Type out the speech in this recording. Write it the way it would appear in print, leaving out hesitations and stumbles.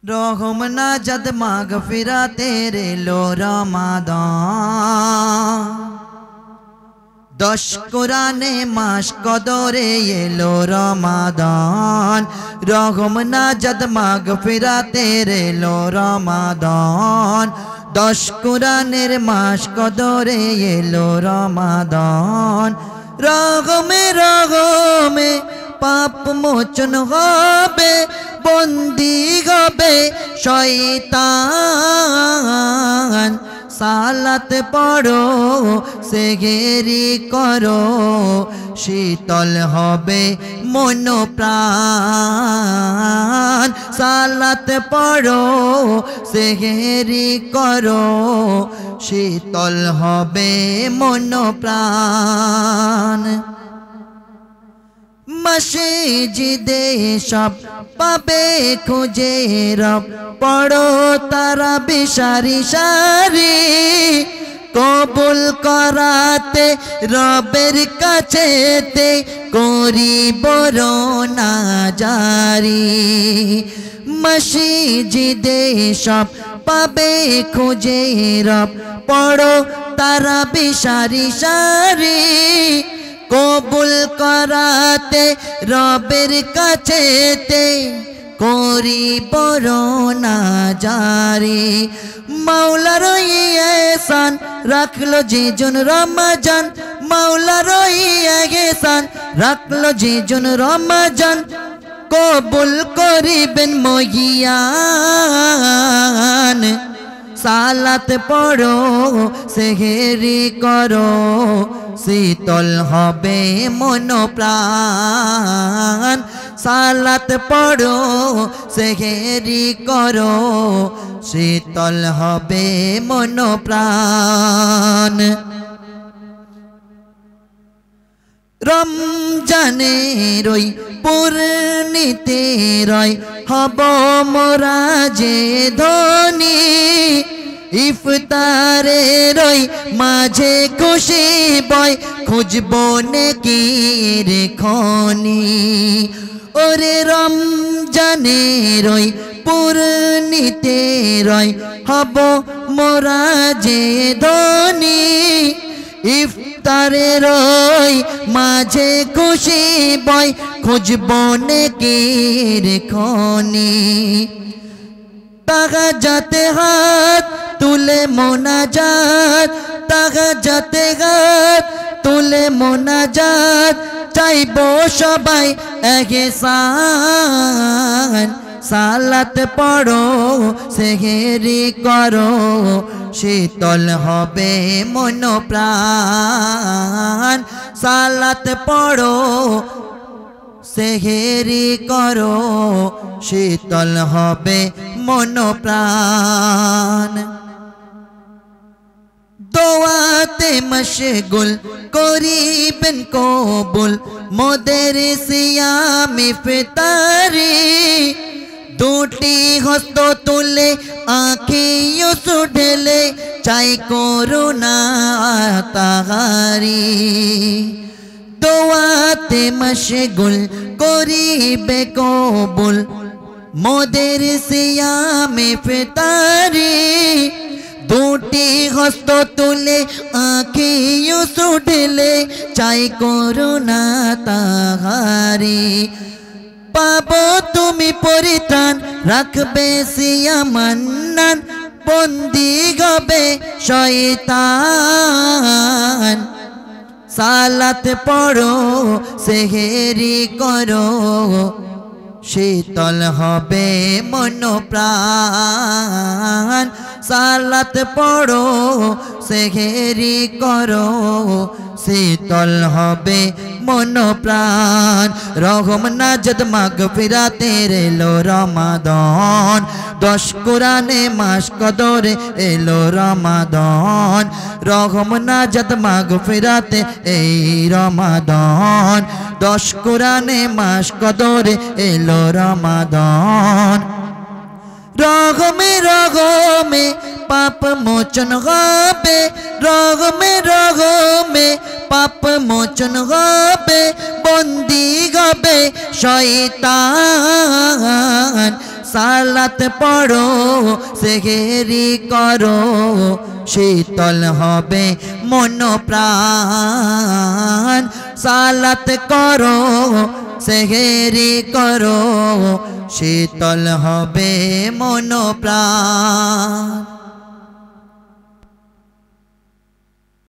রহম নাজাত মাগফিরাতের এলো রমাদান। 10 কোরআনে মাস কদরে এলো রমাদান। রহম নাজাত মাগফিরাতের এলো রমাদান। 10 কোরআনের মাস কদরে এলো রমাদান। রহমে রহমে পাপ মোচন হবে, বন্দি হবে শয়তান। সালাত পড়ো সেহেরি করো, শীতল হবে মন প্রাণ। সালাত পড়ো সেহেরি করো, শীতল হবে মন প্রাণ। মসজিদে সব পাবে খুঁজে রব, পড়ো তারা বিশারি সারি। কবুল করাতে রবের কাছেতে করিব রোনা জারি। মসজিদে সব পাবে খুঁজে রব, পড়ো তারা বিশারি সারি। কবুল করাতে রবের কাছেতে করিব রোনা জারি। মাওলার এহসান রাখলো যেজন রমজান, মাওলার এহসান রাখলো যেজন রমজান। কবুল করিবেন মহিয়ান। সালাত পড়ো সেহেরি করো, শীতল হবে মন প্রাণ। সালাত পড়ো সেহেরি করো, শীতল হবে মন প্রাণ। রমজানের ওই পূর্ণিতে রয় হব মোরা যে ধনী। ইফতারের ওই মাঝে খুশি বয়, খুঁজবো নেকির খনি। ওরে রমজানের ওই পূর্ণিতে রয় হব মোরা যে ধনী। ইফতারের ওই মাঝে খুশি বয়, খুঁজবো নেকির খনি। তাহাজ্জুদে হাত তুলে মোনাজাত, তাহাজ্জুদে হাত তুলে মোনাজাত। চাইবো সবাই এহসান। সালাত পড়ো সেহেরি করো, শীতল হবে মন প্রাণ। সালাত পড়ো সেহেরি করো, শীতল হবে মন প্রাণ। দোয়াতে মশগুল করিবেন কবুল মোদের সিয়াম ইফতারি। দুটি হস্ত তুলে আঁখিও সুঢেলে, চাই করুণা তাহারি। দোয়াতে মশগুল করিবে কবুল মোদের সিয়াম ইফতারি। দুটি হস্ত তুলে আঁখিও সুঢেলে, চাই করুণা তাহারি। পাবো তুমি পরিত্রাণ রাখবে সিয়াম আন্নান, বন্দি হবে শয়তান। সালাত পড়ো সেহেরি করো, শীতল হবে মন প্রাণ। সালাত পড়ো সেহেরি করো, শীতল হবে মন প্রাণ। রহম নাজাত মাগফিরাতের এলো রমাদান। 10 কোরআনে মাস কদরে এলো রমাদান। রহম নাজাত মাগফিরাতে এই রমাদান। 10 কোরআনে মাস কদরে এলো রমাদান। রহমে রহমে পাপ মোচন হবে, রহমে রহমে পাপ মোচন হবে, বন্দি হবে শয়তান। সালাত পড়ো সেহেরি করো শীতল হবে মন প্রাণ সালাত করো সেহেরি করো শীতল হবে মন প্রাণ